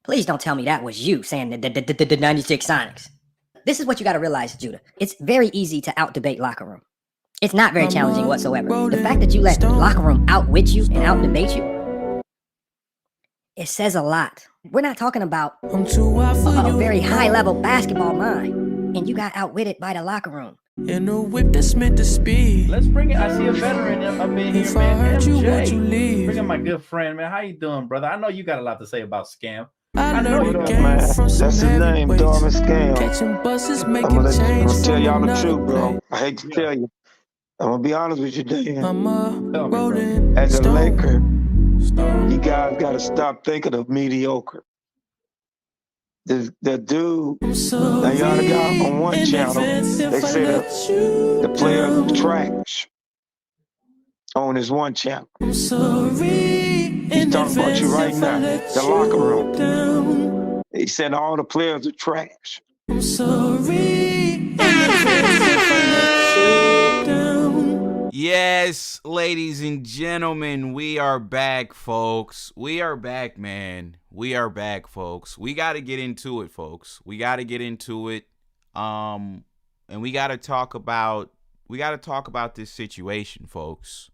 Please don't tell me that was you saying the 96 Sonics. This is what you got to realize, Judah. It's very easy to out-debate locker room. It's not very challenging whatsoever. The fact that you let locker room outwit you and out-debate you, it says a lot. We're not talking about a very high-level basketball mind, and you got outwitted by the locker room. In a whip that's meant to speed. Let's bring it. I see a veteran up in here, man. MJ. Bring in my good friend, man. How you doing, brother? I know you got a lot to say about Scam. I know you got, man. That's his name, Dog and Scam. Catching buses, I'm making gonna change. tell y'all the truth, bro. I hate to tell you. I'm gonna be honest with you, Dan. I'm a Tell me, bro. rolling As a stone. Laker, you guys gotta stop thinking of mediocre. The dude, now y'all got on one channel, they say the players trash on his one channel. I'm sorry. He's talking about you right now, the locker room. He said all the players are trash. I'm sorry. Yes, ladies and gentlemen, we are back, folks. We are back, man. We are back, folks. We got to get into it, folks. We got to get into it. And we got to talk about this situation, folks.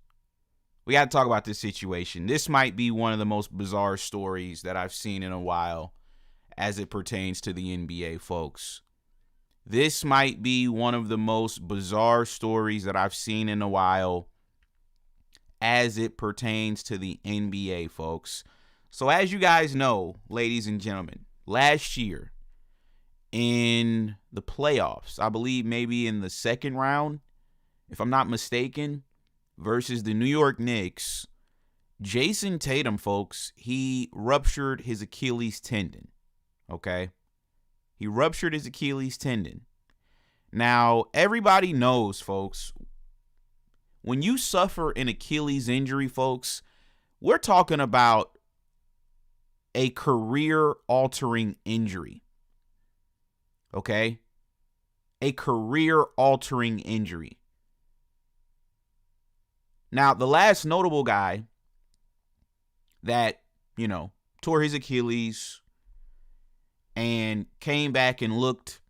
We got to talk about this situation. This might be one of the most bizarre stories that I've seen in a while as it pertains to the NBA, folks. This might be one of the most bizarre stories that I've seen in a while as it pertains to the NBA, folks. So as you guys know, ladies and gentlemen, last year in the playoffs, I believe maybe in the second round, if I'm not mistaken, versus the New York Knicks, Jayson Tatum, folks, he ruptured his Achilles tendon, okay? He ruptured his Achilles tendon. Now, everybody knows, folks, when you suffer an Achilles injury, folks, we're talking about a career-altering injury, okay? A career-altering injury. Now, the last notable guy that, tore his Achilles and came back and looked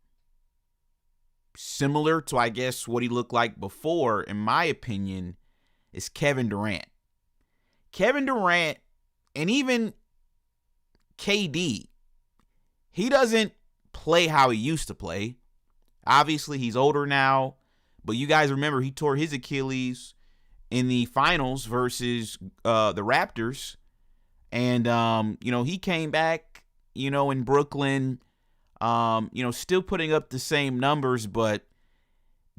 similar to, I guess, what he looked like before, in my opinion, is Kevin Durant. Kevin Durant, and even KD, he doesn't play how he used to play. Obviously, he's older now, but you guys remember he tore his Achilles in the finals versus the Raptors. And, he came back, in Brooklyn, still putting up the same numbers, but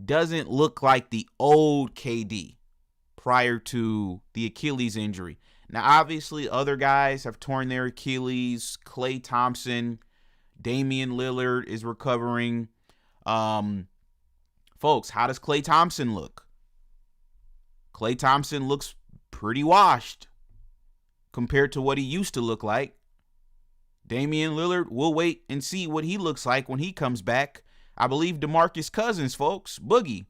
doesn't look like the old KD prior to the Achilles injury. Now, obviously, other guys have torn their Achilles. Klay Thompson, Damian Lillard is recovering. Folks, how does Klay Thompson look? Klay Thompson looks pretty washed compared to what he used to look like. Damian Lillard, we'll wait and see what he looks like when he comes back. I believe DeMarcus Cousins, folks, Boogie.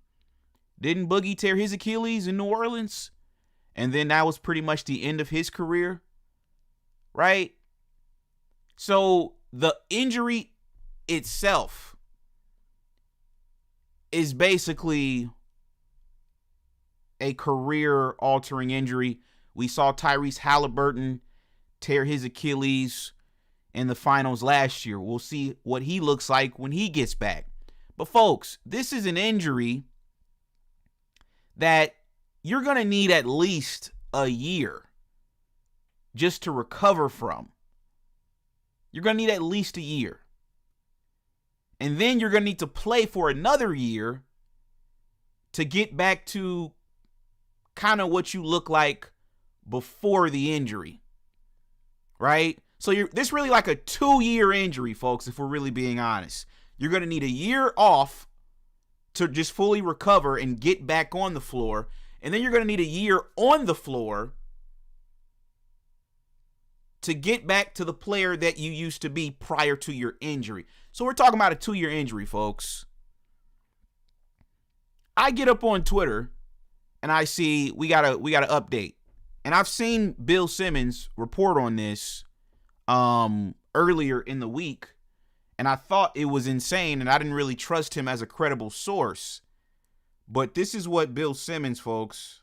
Didn't Boogie tear his Achilles in New Orleans? And then that was pretty much the end of his career, right? So the injury itself is basically a career-altering injury. We saw Tyrese Halliburton tear his Achilles in the finals last year. We'll see what he looks like when he gets back. But folks, this is an injury that you're going to need at least a year just to recover from. You're going to need at least a year. And then you're going to need to play for another year to get back to kind of what you look like before the injury, right? So this really like a 2-year injury, folks, if we're really being honest. You're going to need a year off to just fully recover and get back on the floor. And then you're going to need a year on the floor to get back to the player that you used to be prior to your injury. So we're talking about a 2-year injury, folks. I get up on Twitter and I see we got to update. And I've seen Bill Simmons report on this earlier in the week, and I thought it was insane, and I didn't really trust him as a credible source. But this is what Bill Simmons, folks.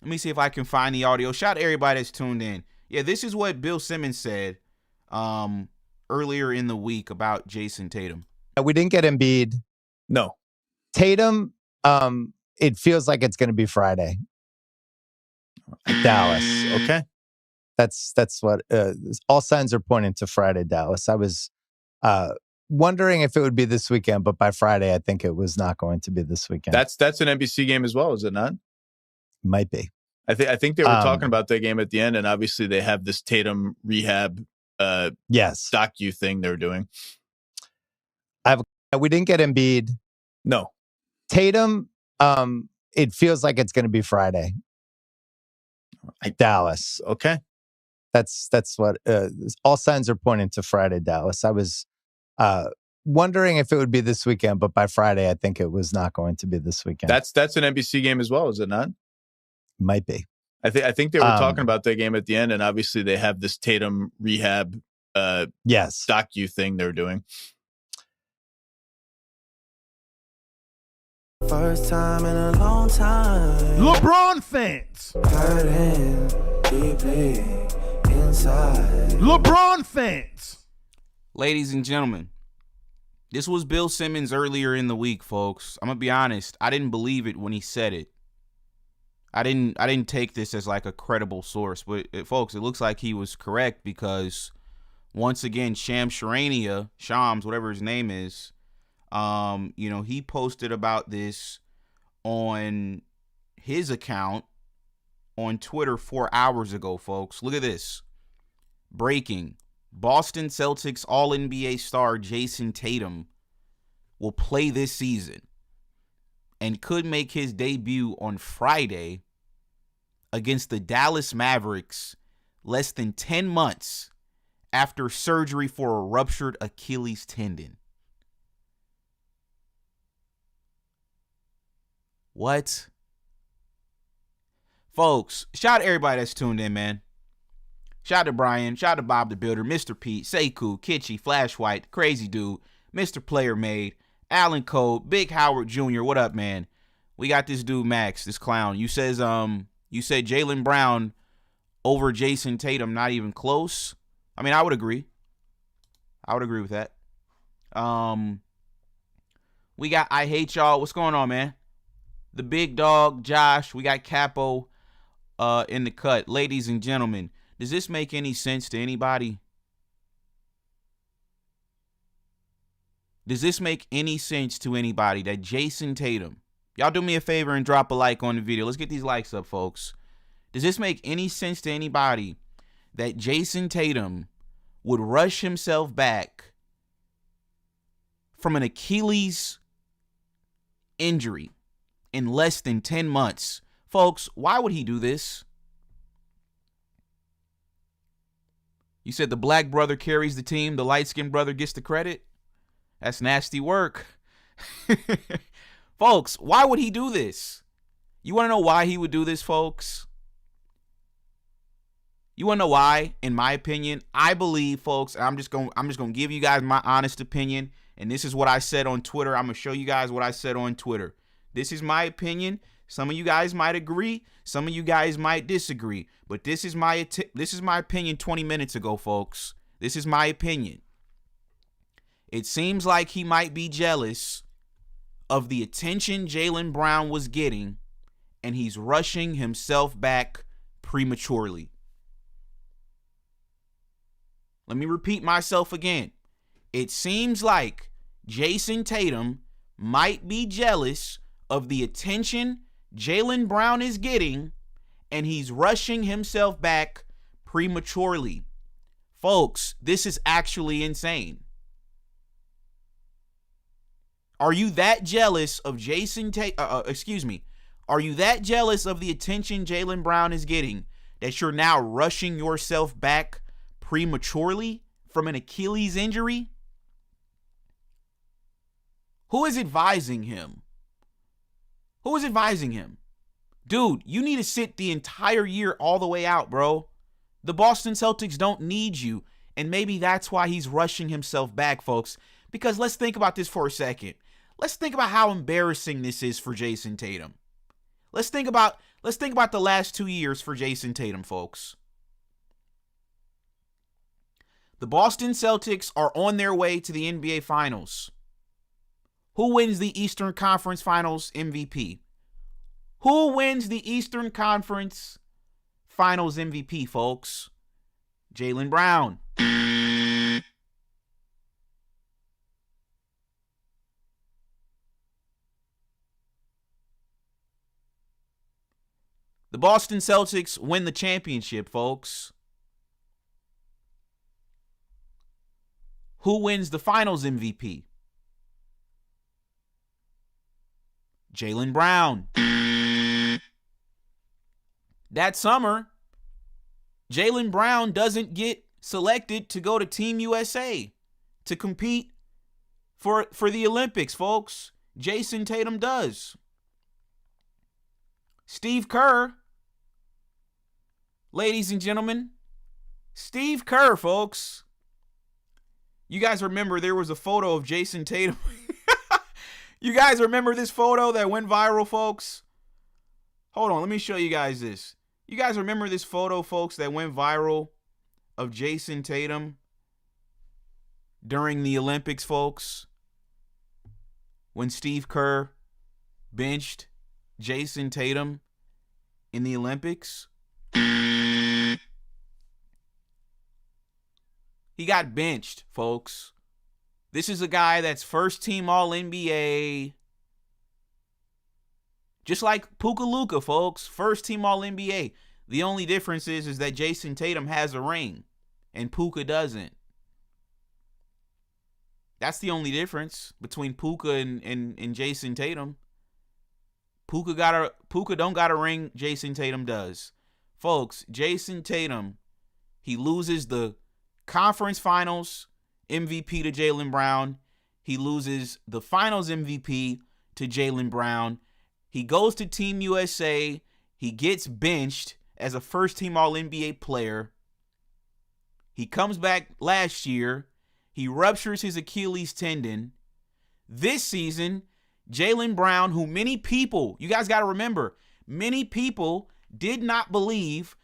Let me see if I can find the audio. Shout out to everybody that's tuned in. Yeah, this is what Bill Simmons said earlier in the week about Jayson Tatum. We didn't get Embiid. No. Tatum, it feels like it's going to be Friday. Dallas. Okay. That's what all signs are pointing to Friday, Dallas. I was wondering if it would be this weekend, but by Friday, I think it was not going to be this weekend. That's an NBC game as well, is it not? Might be. I think they were talking about that game at the end, and obviously they have this Tatum rehab yes docu thing they're doing. We didn't get Embiid. No. Tatum, it feels like it's going to be Friday. Dallas. Okay. That's what all signs are pointing to Friday, Dallas. I was wondering if it would be this weekend, but by Friday, I think it was not going to be this weekend. That's an NBC game as well, is it not? Might be. I think they were talking about that game at the end, and obviously they have this Tatum rehab yes docu thing they're doing. First time in a long time. LeBron fans. Hurting deeply inside. LeBron fans. Ladies and gentlemen, this was Bill Simmons earlier in the week, folks. I'm going to be honest. I didn't believe it when he said it. I didn't take this as like a credible source, but folks, it looks like he was correct because once again, Shams, whatever his name is, he posted about this on his account on Twitter 4 hours ago, folks. Look at this. Breaking. Boston Celtics All-NBA star Jayson Tatum will play this season and could make his debut on Friday against the Dallas Mavericks less than 10 months after surgery for a ruptured Achilles tendon. What? Folks, shout out to everybody that's tuned in, man. Shout out to Brian, shout out to Bob the Builder, Mr. Pete, Sekou, Kitschy, Flash White, Crazy Dude, Mr. Player Made, Alan Cole, Big Howard Jr. What up, man? We got this dude Max, this clown. You said Jaylen Brown over Jayson Tatum, not even close. I mean, I would agree. I would agree with that. We got I Hate Y'all. What's going on, man? The Big Dog, Josh. We got Capo in the cut. Ladies and gentlemen, does this make any sense to anybody? Does this make any sense to anybody that Jayson Tatum, y'all do me a favor and drop a like on the video. Let's get these likes up, folks. Does this make any sense to anybody that Jayson Tatum would rush himself back from an Achilles injury in less than 10 months? Folks, why would he do this? You said the black brother carries the team, the light-skinned brother gets the credit? That's nasty work. Folks, why would he do this? You want to know why he would do this, folks? You want to know why? In my opinion, I believe, folks, and I'm just going to give you guys my honest opinion, and this is what I said on Twitter. I'm going to show you guys what I said on Twitter. This is my opinion. Some of you guys might agree, some of you guys might disagree, but this is my opinion 20 minutes ago, folks. This is my opinion. It seems like he might be jealous of the attention Jaylen Brown was getting, and he's rushing himself back prematurely. Let me repeat myself again. It seems like Jayson Tatum might be jealous of the attention Jaylen Brown is getting, and he's rushing himself back prematurely. Folks, this is actually insane. Are you that jealous of Jayson Tatum? Are you that jealous of the attention Jaylen Brown is getting that you're now rushing yourself back prematurely from an Achilles injury? Who is advising him? Who is advising him? Dude, you need to sit the entire year all the way out, bro. The Boston Celtics don't need you. And maybe that's why he's rushing himself back, folks. Because let's think about this for a second. Let's think about how embarrassing this is for Jayson Tatum. Let's think about the last 2 years for Jayson Tatum, folks. The Boston Celtics are on their way to the NBA Finals. Who wins the Eastern Conference Finals MVP? Who wins the Eastern Conference Finals MVP, folks? Jaylen Brown. The Boston Celtics win the championship, folks. Who wins the Finals MVP? Jaylen Brown. That summer, Jaylen Brown doesn't get selected to go to Team USA to compete for the Olympics, folks. Jayson Tatum does. Steve Kerr, ladies and gentlemen, Steve Kerr, folks. You guys remember there was a photo of Jayson Tatum. You guys remember this photo that went viral, folks? Hold on, let me show you guys this. You guys remember this photo, folks, that went viral of Jayson Tatum during the Olympics, folks? When Steve Kerr benched Jayson Tatum in the Olympics? He got benched, folks. This is a guy that's first team All-NBA. Just like Puka Luka, folks. First team All-NBA. The only difference is that Jayson Tatum has a ring and Puka doesn't. That's the only difference between Puka and Jayson Tatum. Puka don't got a ring, Jayson Tatum does. Folks, Jayson Tatum, he loses the conference finals MVP to Jaylen Brown. He loses the finals MVP to Jaylen Brown. He goes to Team USA. He gets benched as a first-team All-NBA player. He comes back last year. He ruptures his Achilles tendon. This season, Jaylen Brown, who many people, you guys got to remember, many people did not believe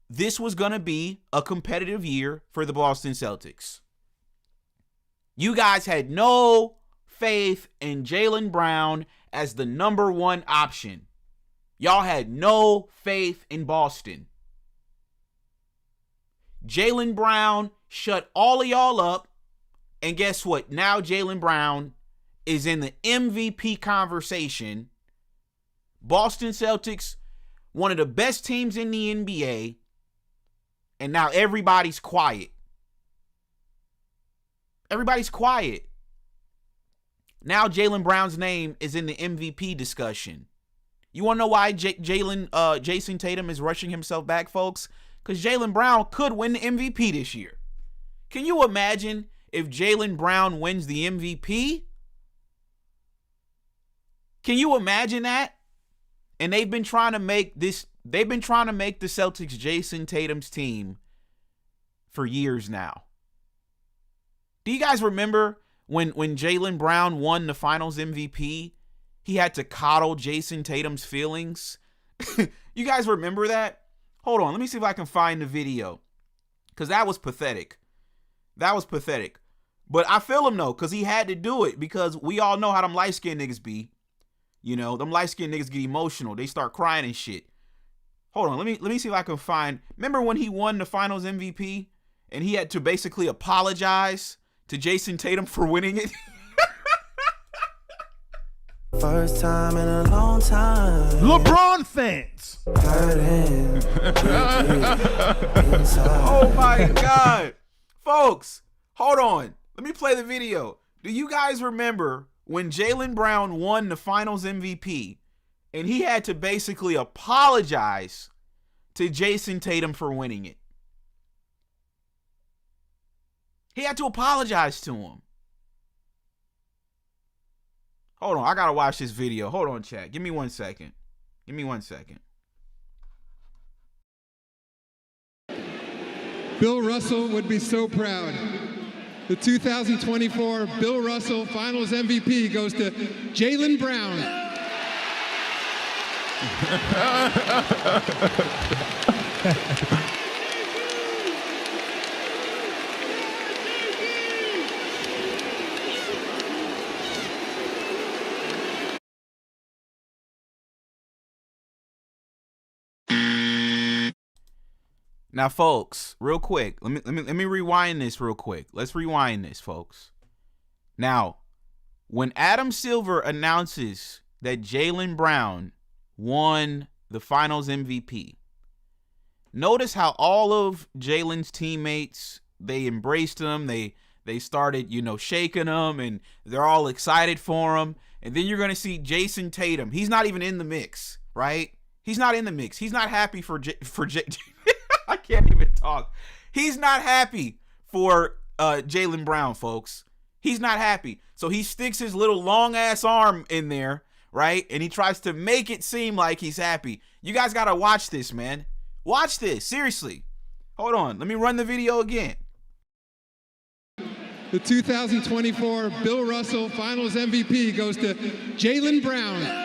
this was going to be a competitive year for the Boston Celtics. You guys had no faith in Jaylen Brown as the number one option. Y'all had no faith in Boston. Jaylen Brown shut all of y'all up. And guess what? Now Jaylen Brown is in the MVP conversation. Boston Celtics, one of the best teams in the NBA. And now everybody's quiet. Everybody's quiet. Now Jaylen Brown's name is in the MVP discussion. You want to know why Jayson Tatum is rushing himself back, folks? Because Jaylen Brown could win the MVP this year. Can you imagine if Jaylen Brown wins the MVP? Can you imagine that? And they've been trying to make the Celtics Jayson Tatum's team for years now. Do you guys remember when Jaylen Brown won the finals MVP? He had to coddle Jayson Tatum's feelings. You guys remember that? Hold on, let me see if I can find the video. Because that was pathetic. That was pathetic. But I feel him though, because he had to do it. Because we all know how them light-skinned niggas be. You know, them light-skinned niggas get emotional. They start crying and shit. Hold on, let me see if I can find. Remember when he won the finals MVP? And he had to basically apologize to Jayson Tatum for winning it? First time in a long time. LeBron fans. Hurting. Oh my God. Folks, hold on. Let me play the video. Do you guys remember when Jaylen Brown won the finals MVP and he had to basically apologize to Jayson Tatum for winning it? He had to apologize to him. Hold on, I gotta watch this video. Hold on, chat. Give me 1 second. Give me 1 second. Bill Russell would be so proud. The 2024 Bill Russell Finals MVP goes to Jaylen Brown. Now, folks, real quick, let me rewind this real quick. Let's rewind this, folks. Now, when Adam Silver announces that Jaylen Brown won the Finals MVP, notice how all of Jaylen's teammates, they embraced him. They started, shaking him, and they're all excited for him. And then you're going to see Jayson Tatum. He's not even in the mix, right? He's not in the mix. He's not happy for I can't even talk. He's not happy for Jaylen Brown, folks. He's not happy. So he sticks his little long-ass arm in there, right? And he tries to make it seem like he's happy. You guys got to watch this, man. Watch this. Seriously. Hold on. Let me run the video again. The 2024 Bill Russell Finals MVP goes to Jaylen Brown.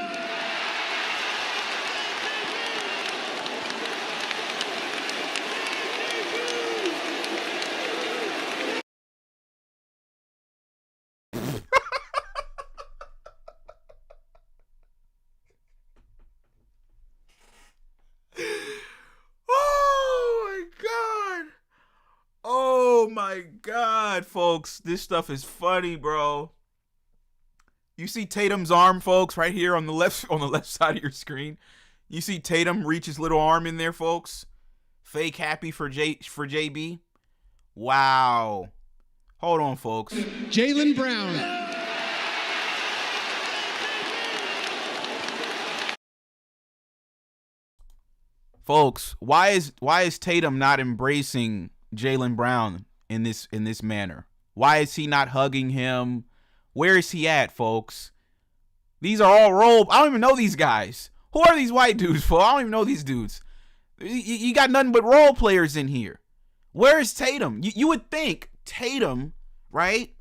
Oh my God, folks. This stuff is funny, bro. You see Tatum's arm, folks, right here on the left side of your screen. You see Tatum reach his little arm in there, folks. Fake happy for JB. Wow. Hold on, folks. Jaylen Brown. Folks, why is Tatum not embracing Jaylen Brown in this manner? Why is he not hugging him? Where is he at, folks? These are all role. I don't even know these guys. Who are these white dudes, folks? I don't even know these dudes. You got nothing but role players in here. Where is Tatum? You would think Tatum, right,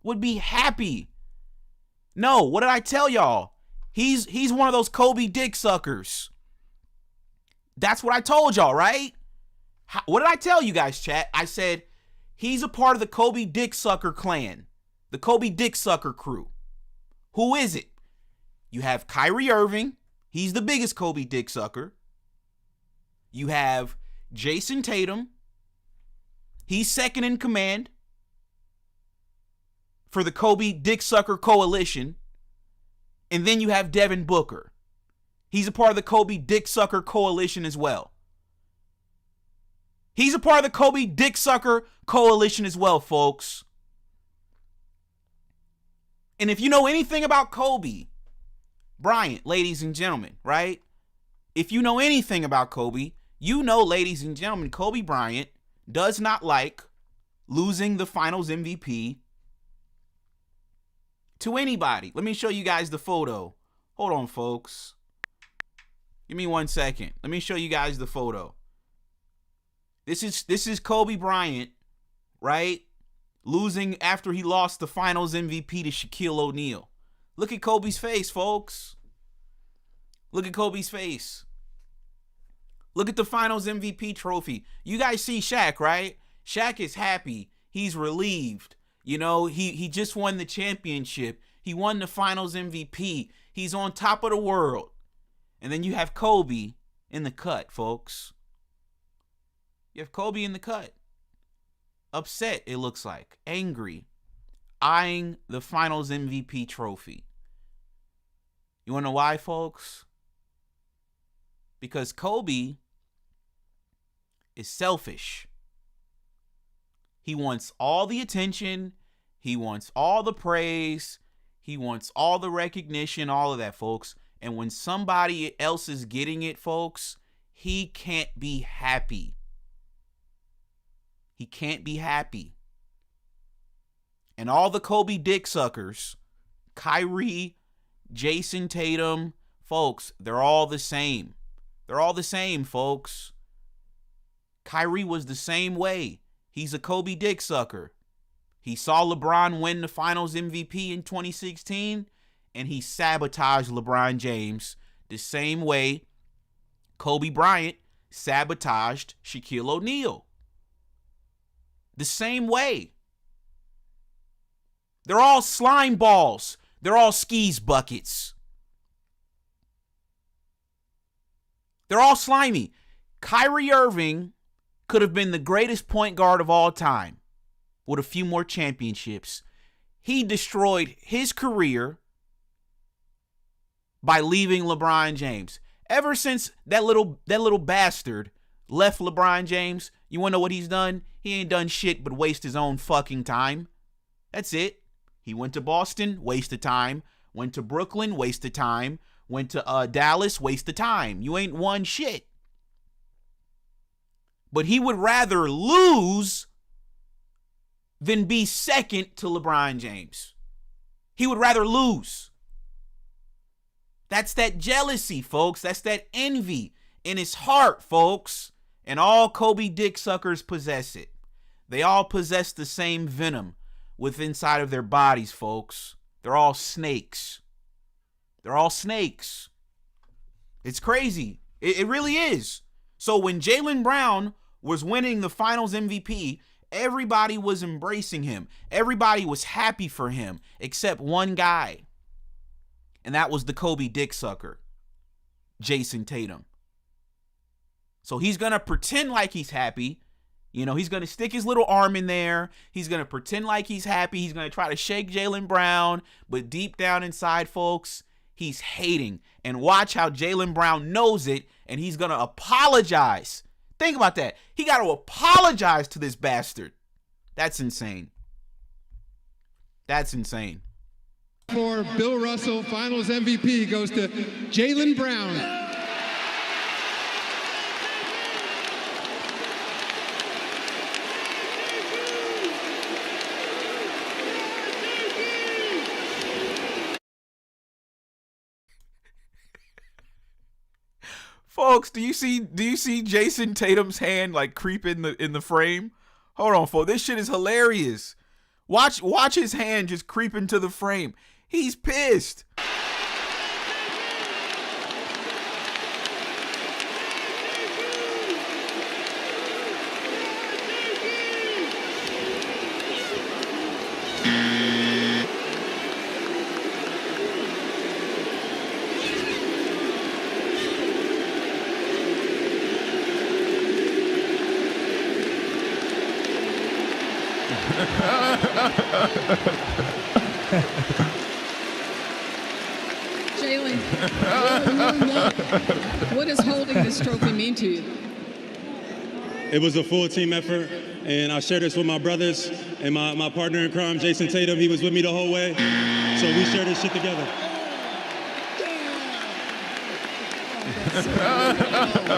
would be happy. No, what did I tell y'all? He's one of those Kobe dick suckers. That's what I told y'all, right? What did I tell you guys, chat? I said he's a part of the Kobe dick sucker clan, the Kobe dick sucker crew. Who is it? You have Kyrie Irving. He's the biggest Kobe dick sucker. You have Jayson Tatum. He's second in command for the Kobe dick sucker coalition. And then you have Devin Booker. He's a part of the Kobe dick sucker coalition as well. He's a part of the Kobe dick sucker coalition as well, folks. And if you know anything about Kobe Bryant, ladies and gentlemen, right? If you know anything about Kobe, you know, ladies and gentlemen, Kobe Bryant does not like losing the Finals MVP to anybody. Let me show you guys the photo. Hold on, folks. Give me 1 second. Let me show you guys the photo. This is Kobe Bryant, right? Losing after he lost the Finals MVP to Shaquille O'Neal. Look at Kobe's face, folks. Look at Kobe's face. Look at the Finals MVP trophy. You guys see Shaq, right? Shaq is happy. He's relieved. You know, he just won the championship. He won the Finals MVP. He's on top of the world. And then you have Kobe in the cut, folks. You have Kobe in the cut. Upset, it looks like. Angry. Eyeing the Finals MVP trophy. You want to know why, folks? Because Kobe is selfish. He wants all the attention. He wants all the praise. He wants all the recognition, all of that, folks. And when somebody else is getting it, folks, he can't be happy. He can't be happy. And all the Kobe dick suckers, Kyrie, Jayson Tatum, folks, they're all the same. They're all the same, folks. Kyrie was the same way. He's a Kobe dick sucker. He saw LeBron win the Finals MVP in 2016, and he sabotaged LeBron James the same way Kobe Bryant sabotaged Shaquille O'Neal. The same way. They're all slime balls. They're all skis buckets. They're all slimy. Kyrie Irving could have been the greatest point guard of all time with a few more championships. He destroyed his career by leaving LeBron James. Ever since that little bastard left LeBron James, you want to know what he's done? He ain't done shit but waste his own fucking time. That's it. He went to Boston, waste of time. Went to Brooklyn, waste of time. Went to Dallas, waste of time. You ain't won shit. But he would rather lose than be second to LeBron James. He would rather lose. That's that jealousy, folks. That's that envy in his heart, folks. And all Kobe dick suckers possess it. They all possess the same venom within inside of their bodies, folks. They're all snakes. They're all snakes. It's crazy. It really is. So when Jaylen Brown was winning the Finals MVP, everybody was embracing him. Everybody was happy for him, except one guy. And that was the Kobe dick sucker, Jayson Tatum. So he's going to pretend like he's happy. You know, he's going to stick his little arm in there. He's going to pretend like he's happy. He's going to try to shake Jaylen Brown. But deep down inside, folks, he's hating. And watch how Jaylen Brown knows it, and he's going to apologize. Think about that. He got to apologize to this bastard. That's insane. That's insane. For Bill Russell, Finals MVP goes to Jaylen Brown. Folks, do you see Jayson Tatum's hand like creep in the frame? Hold on, folks. This shit is hilarious. Watch his hand just creep into the frame. He's pissed. Jaylen, what does holding this trophy mean to you? It was a full team effort, and I share this with my brothers and my partner in crime, Jayson Tatum. He was with me the whole way, so we share this shit together.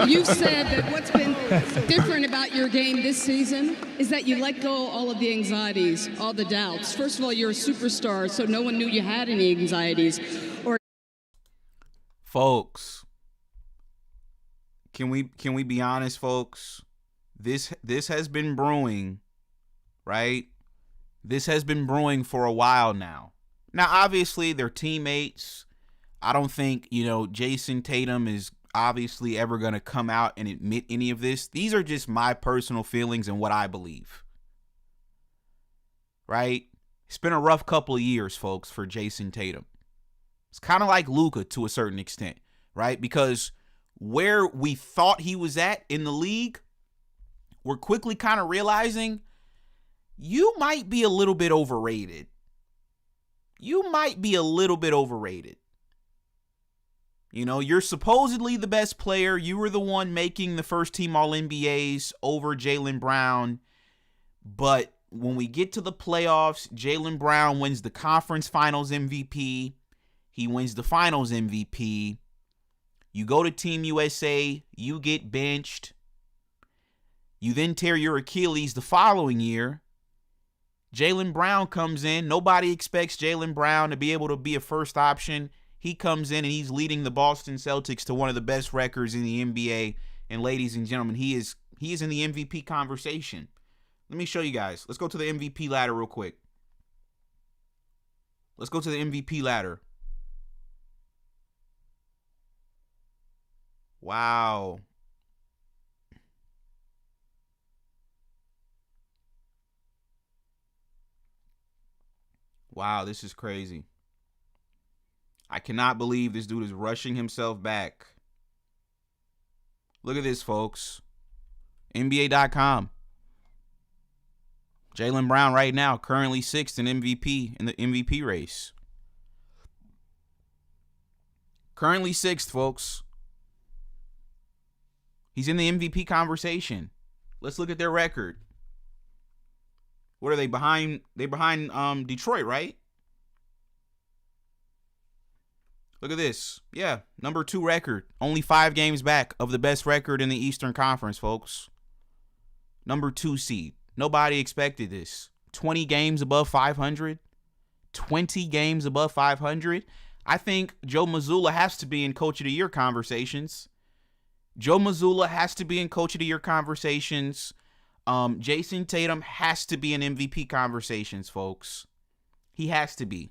You've said that what's been different about your game this season is that you let go all of the anxieties, all the doubts. First of all, you're a superstar, so no one knew you had any anxieties. Folks, can we be honest, folks? This has been brewing, right? This has been brewing for a while now. Now, obviously, they're teammates. I don't think, Jayson Tatum is obviously ever going to come out and admit any of this. These are just my personal feelings and what I believe. Right? It's been a rough couple of years, folks, for Jayson Tatum. It's kind of like Luka to a certain extent, right? Because where we thought he was at in the league, we're quickly kind of realizing you might be a little bit overrated. You might be a little bit overrated. You're supposedly the best player. You were the one making the first team All-NBAs over Jaylen Brown. But when we get to the playoffs, Jaylen Brown wins the conference finals MVP. He wins the finals MVP. You go to Team USA. You get benched. You then tear your Achilles the following year. Jaylen Brown comes in. Nobody expects Jaylen Brown to be able to be a first option. He comes in and he's leading the Boston Celtics to one of the best records in the NBA. And ladies and gentlemen, he is He is in the MVP conversation. Let me show you guys. Let's go to the MVP ladder real quick. Let's go to the MVP ladder. Wow. Wow, this is crazy. I cannot believe this dude is rushing himself back. Look at this, folks. NBA.com. Jaylen Brown right now, currently 6th in MVP in the MVP race. Currently 6th, folks. He's in the MVP conversation. Let's look at their record. What are they behind? They're behind Detroit, right? Look at this. Yeah, number 2 record. Only 5 games back of the best record in the Eastern Conference, folks. Number 2 seed. Nobody expected this. 20 games above 500. 20 games above 500. I think Joe Mazzulla has to be in Coach of the Year conversations. Joe Mazzulla has to be in Coach of the Year conversations. Jayson Tatum has to be in MVP conversations, folks. He has to be.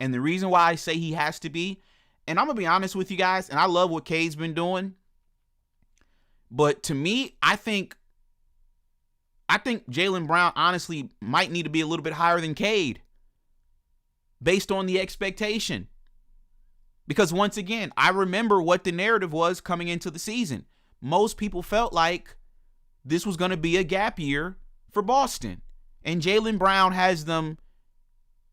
And the reason why I say he has to be, and I'm going to be honest with you guys, and I love what Cade's been doing, but to me, I think Jaylen Brown honestly might need to be a little bit higher than Cade based on the expectation. Because once again, I remember what the narrative was coming into the season. Most people felt like this was going to be a gap year for Boston. And Jaylen Brown has them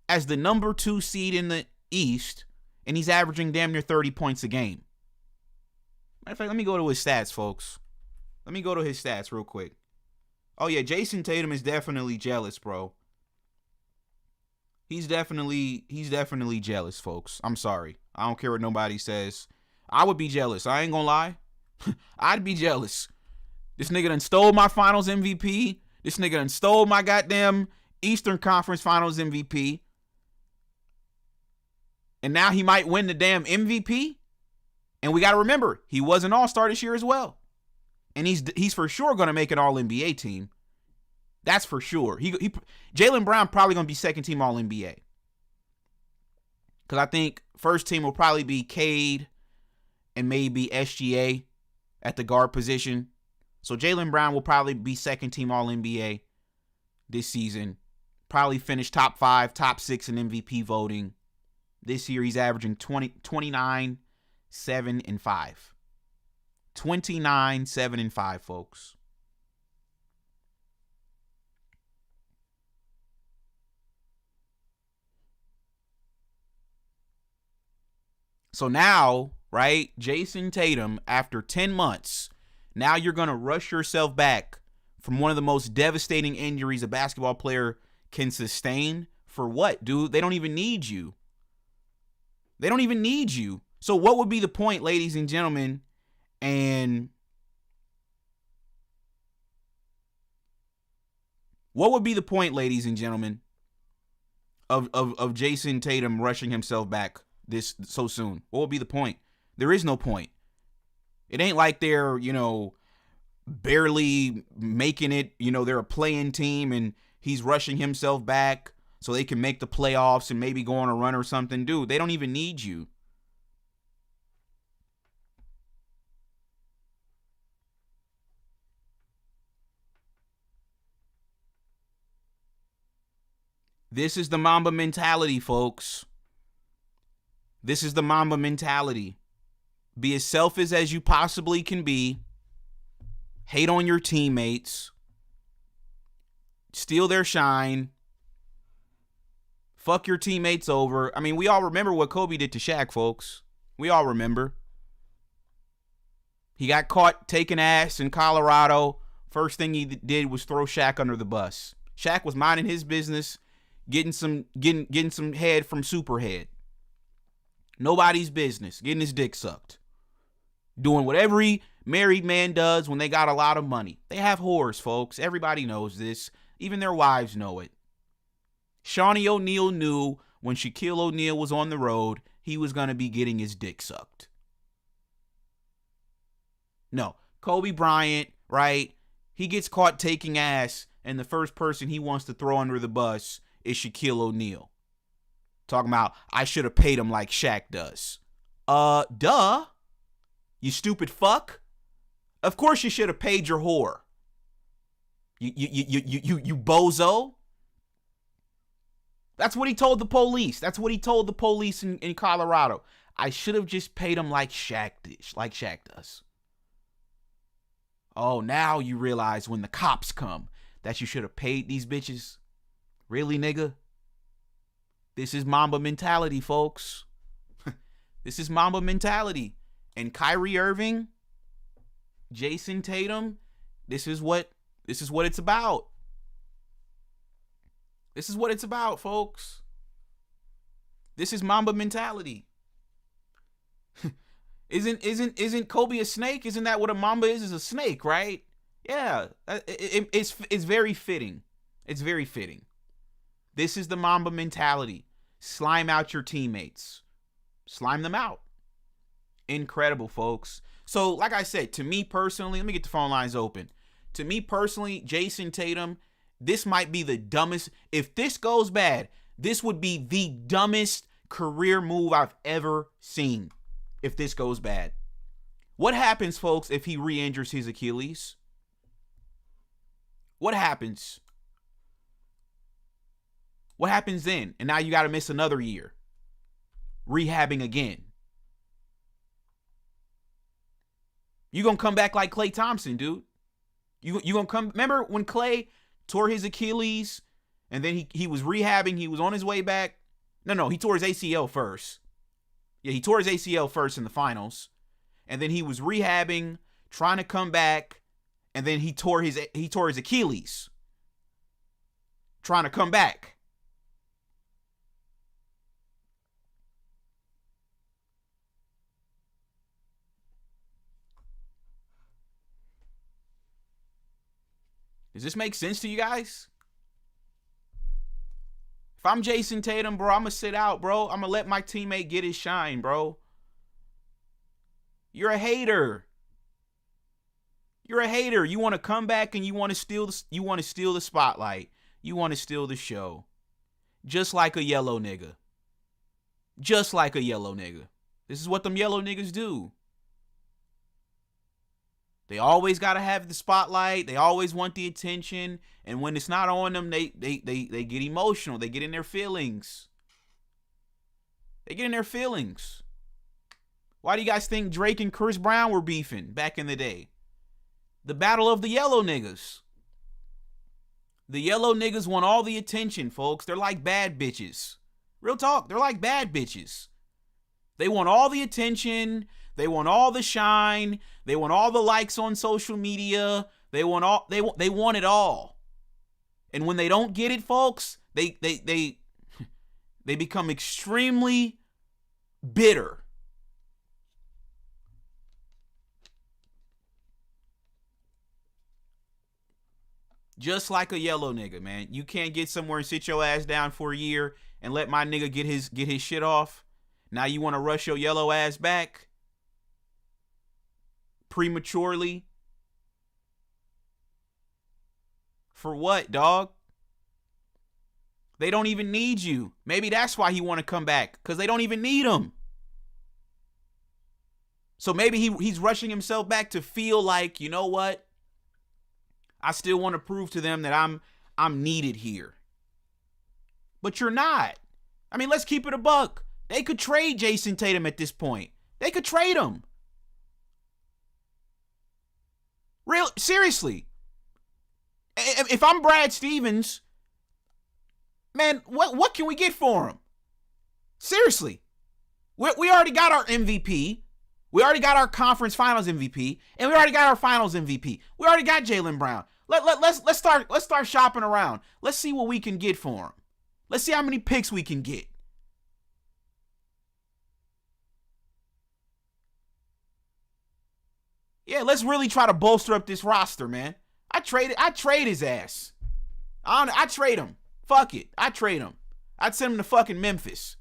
as the number 2 seed in the East, and he's averaging damn near 30 points a game. Matter of fact, let me go to his stats, folks. Let me go to his stats real quick. Oh, yeah, Jayson Tatum is definitely jealous, bro. He's definitely jealous, folks. I'm sorry. I don't care what nobody says. I would be jealous. I ain't gonna lie. I'd be jealous. This nigga done stole my finals MVP. This nigga done stole my goddamn Eastern Conference Finals MVP. And now he might win the damn MVP. And we got to remember, he was an all-star this year as well. And he's for sure going to make an all-NBA team. That's for sure. Jaylen Brown probably going to be second team all-NBA. Because I think first team will probably be Cade and maybe SGA at the guard position. So Jaylen Brown will probably be second team all-NBA this season. Probably finish top 5, top 6 in MVP voting. This year he's averaging 29, 7, and 5. 29, 7, and 5, folks. So now, right, Jayson Tatum, after 10 months, now you're going to rush yourself back from one of the most devastating injuries a basketball player can sustain. For what, dude? They don't even need you. They don't even need you. So what would be the point, ladies and gentlemen, and what would be the point, ladies and gentlemen, of Jayson Tatum rushing himself back this so soon? What would be the point? There is no point. It ain't like they're, barely making it, they're a play-in team and he's rushing himself back so they can make the playoffs and maybe go on a run or something. Dude, they don't even need you. This is the Mamba mentality, folks. This is the Mamba mentality. Be as selfish as you possibly can be. Hate on your teammates. Steal their shine. Fuck your teammates over. I mean, we all remember what Kobe did to Shaq, folks. We all remember. He got caught taking ass in Colorado. First thing he did was throw Shaq under the bus. Shaq was minding his business, getting some head from Superhead. Nobody's business, getting his dick sucked. Doing what every married man does when they got a lot of money. They have whores, folks. Everybody knows this. Even their wives know it. Shawnee O'Neal knew when Shaquille O'Neal was on the road, he was going to be getting his dick sucked. No, Kobe Bryant, right? He gets caught taking ass, and the first person he wants to throw under the bus is Shaquille O'Neal. Talking about, I should have paid him like Shaq does. Duh. You stupid fuck. Of course you should have paid your whore. You bozo. That's what he told the police. That's what he told the police in Colorado. I should have just paid him like Shaq does. Oh, now you realize when the cops come that you should have paid these bitches. Really, nigga? This is Mamba mentality, folks. This is Mamba mentality. And Kyrie Irving, Jayson Tatum, this is what it's about. This is what it's about, folks. This is Mamba mentality. Isn't Kobe a snake? Isn't that what a Mamba is? Is a snake, right? Yeah, it's very fitting. It's very fitting. This is the Mamba mentality. Slime out your teammates. Slime them out. Incredible, folks. So, like I said, to me personally, let me get the phone lines open. To me personally, Jayson Tatum, this might be the dumbest. If this goes bad, this would be the dumbest career move I've ever seen. If this goes bad. What happens, folks, if he re-injures his Achilles? What happens? What happens then? And now you got to miss another year. Rehabbing again. You going to come back like Klay Thompson, dude. You going to come. Remember when Klay tore his Achilles and then he was rehabbing. He was on his way back. No, he tore his ACL first. Yeah, he tore his ACL first in the finals. And then he was rehabbing, trying to come back. And then he tore his Achilles. Trying to come back. Does this make sense to you guys? If I'm Jayson Tatum, bro, I'm going to sit out, bro. I'm going to let my teammate get his shine, bro. You're a hater. You're a hater. You want to come back and you want to steal the spotlight. You want to steal the show. Just like a yellow nigga. Just like a yellow nigga. This is what them yellow niggas do. They always got to have the spotlight. They always want the attention. And when it's not on them, they get emotional. They get in their feelings. They get in their feelings. Why do you guys think Drake and Chris Brown were beefing back in the day? The battle of the yellow niggas. The yellow niggas want all the attention, folks. They're like bad bitches. Real talk. They're like bad bitches. They want all the attention. They want all the shine. They want all the likes on social media. They want it all. And when they don't get it, folks, they become extremely bitter. Just like a yellow nigga, man. You can't get somewhere and sit your ass down for a year and let my nigga get his shit off. Now you want to rush your yellow ass back prematurely? For what, dog? They don't even need you. Maybe that's why he want to come back, because they don't even need him. So maybe he's rushing himself back to feel like, you know what? I still want to prove to them that I'm needed here. But you're not. I mean, let's keep it a buck. They could trade Jayson Tatum at this point. They could trade him. Seriously. If I'm Brad Stevens, man, what can we get for him? Seriously. We already got our MVP. We already got our conference finals MVP, and we already got our finals MVP. We already got Jaylen Brown. Let's start shopping around. Let's see what we can get for him. Let's see how many picks we can get. Yeah, let's really try to bolster up this roster, man. I trade his ass. I trade him. Fuck it. I trade him. I'd send him to fucking Memphis.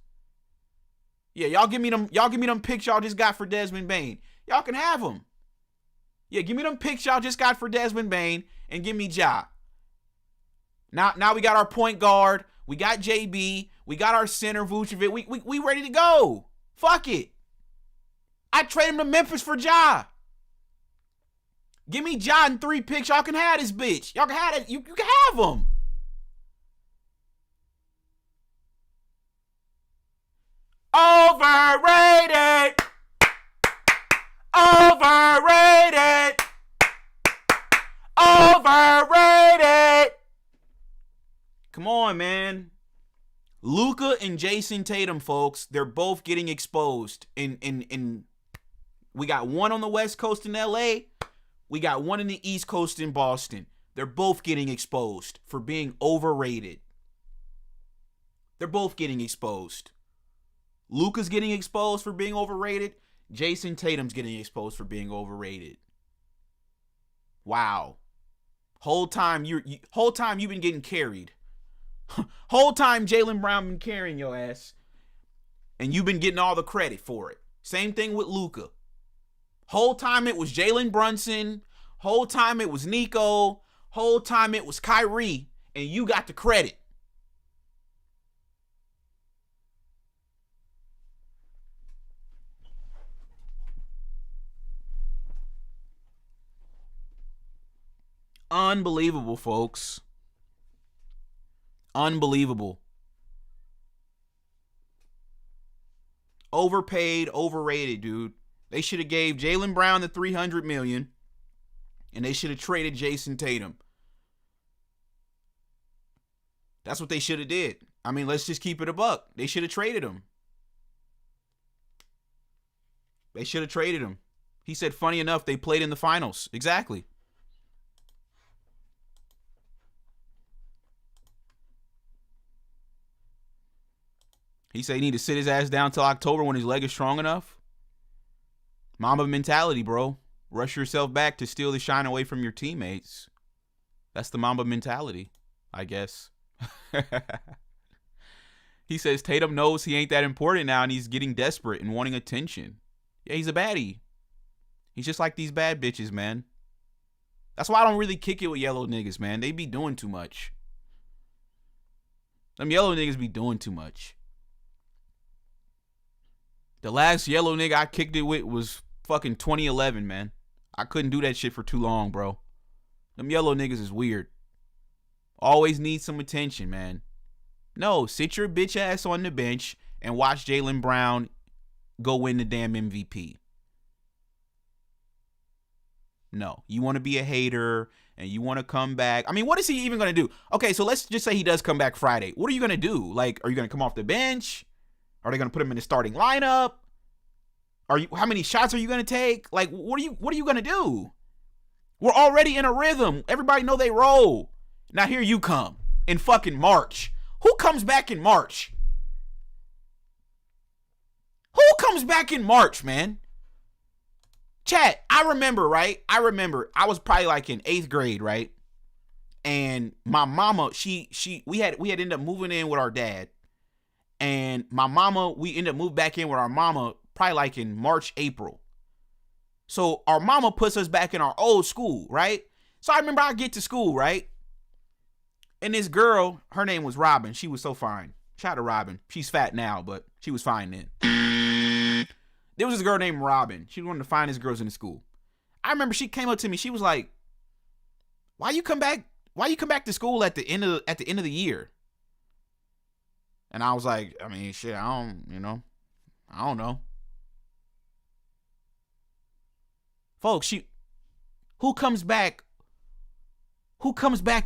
Yeah, y'all give me them picks y'all just got for Desmond Bane. Y'all can have them. Yeah, give me them picks y'all just got for Desmond Bane and give me Ja. Now we got our point guard. We got JB. We got our center, Vucevic. We ready to go. Fuck it. I trade him to Memphis for Ja. Give me Ja and 3 picks. Y'all can have this bitch. Y'all can have it. You can have him. Overrated. Overrated. Overrated. Come on, man. Luka and Jayson Tatum, folks, they're both getting exposed. In we got one on the West Coast in LA. We got one in the East Coast in Boston. They're both getting exposed for being overrated. They're both getting exposed. Luka's getting exposed for being overrated. Jayson Tatum's getting exposed for being overrated. Wow. Whole time you've been getting carried. Whole time Jaylen Brown been carrying your ass. And you've been getting all the credit for it. Same thing with Luka. Whole time it was Jalen Brunson. Whole time it was Nico. Whole time it was Kyrie. And you got the credit. Unbelievable, folks. Unbelievable. Overpaid, overrated, dude. They should have gave Jaylen Brown the $300 million, and they should have traded Jayson Tatum. That's what they should have did. I mean, let's just keep it a buck. They should have traded him. They should have traded him. He said, funny enough, they played in the finals. Exactly. He said he need to sit his ass down till October when his leg is strong enough. Mamba mentality, bro. Rush yourself back to steal the shine away from your teammates. That's the Mamba mentality, I guess. He says Tatum knows he ain't that important now and he's getting desperate and wanting attention. Yeah, he's a baddie. He's just like these bad bitches, man. That's why I don't really kick it with yellow niggas, man. They be doing too much. Them yellow niggas be doing too much. The last yellow nigga I kicked it with was fucking 2011, man. I couldn't do that shit for too long, bro. Them yellow niggas is weird. Always need some attention, man. No, sit your bitch ass on the bench and watch Jaylen Brown go win the damn MVP. No, you want to be a hater and you want to come back. I mean, what is he even going to do? Okay, so let's just say he does come back Friday. What are you going to do? Like, are you going to come off the bench? Are they going to put him in the starting lineup? How many shots are you going to take? Like, what are you going to do? We're already in a rhythm. Everybody know they roll. Now here you come in fucking March. Who comes back in March? Who comes back in March, man? Chat, I remember, right? I was probably like in 8th grade, right? And my mama, we had ended up moving in with our dad. And my mama, we ended up moving back in with our mama probably like in March, April. So our mama puts us back in our old school, right? So I remember I get to school, right? And this girl, her name was Robin. She was so fine. Shout out to Robin. She's fat now, but she was fine then. There was this girl named Robin. She was one of the finest girls in the school. I remember she came up to me. She was like, "Why you come back to school at the end of the year?" And I was like, I mean, shit, I don't know. Folks, who comes back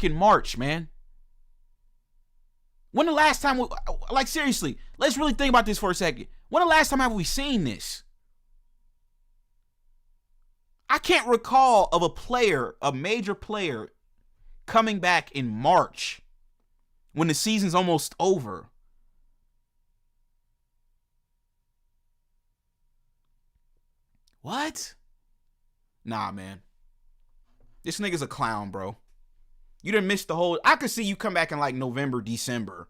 in March, man? When the last time, like seriously, let's really think about this for a second. When the last time have we seen this? I can't recall of a major player, coming back in March when the season's almost over. What? Nah, man. This nigga's a clown, bro. You done missed the whole... I could see you come back in like November, December.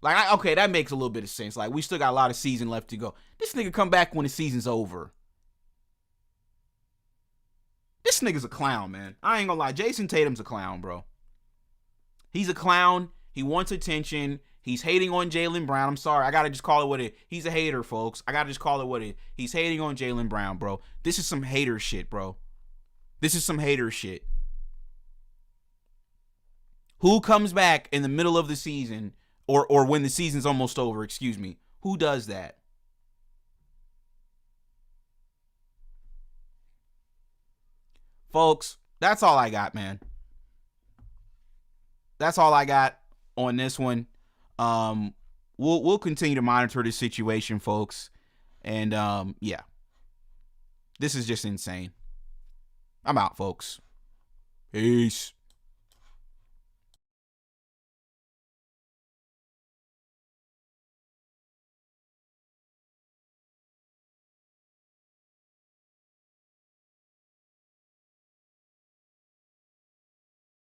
Like, okay, that makes a little bit of sense. Like, we still got a lot of season left to go. This nigga come back when the season's over. this nigga's a clown, man. I ain't gonna lie. Jayson Tatum's a clown, bro. He's a clown. He wants attention. He's hating on Jaylen Brown. I'm sorry. I got to just call it what it is. He's a hater, folks. I got to just call it what it is. He's hating on Jaylen Brown, bro. This is some hater shit, bro. This is some hater shit. Who comes back in the middle of the season or when the season's almost over, excuse me? Who does that? Folks, that's all I got, man. That's all I got on this one. We'll continue to monitor this situation, folks. And yeah. This is just insane. I'm out, folks. Peace.